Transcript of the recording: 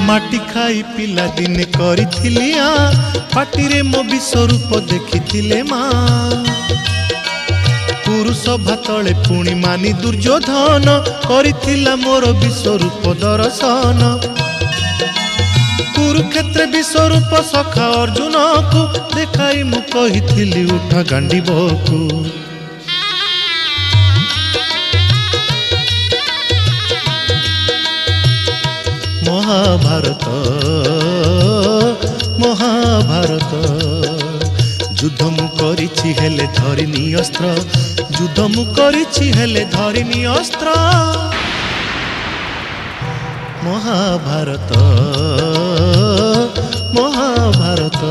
माटी खाई पिला दिने करिथिली पाटिरे मो विश्वरूप देखिथिले माँ पुरुष भातले पुणी मानी दुर्योधन करिथिला मोर विश्वरूप दर्शन कुरुक्षेत्र विश्वरूप सखा अर्जुन को देखाई मु कहिथिली उठ गांडीबकु महाभारत महाभारत युद्ध मु करिछि हेले धरिनी अस्त्र युद्ध मु करिछि हेले धरिनी अस्त्र महाभारत महाभारत।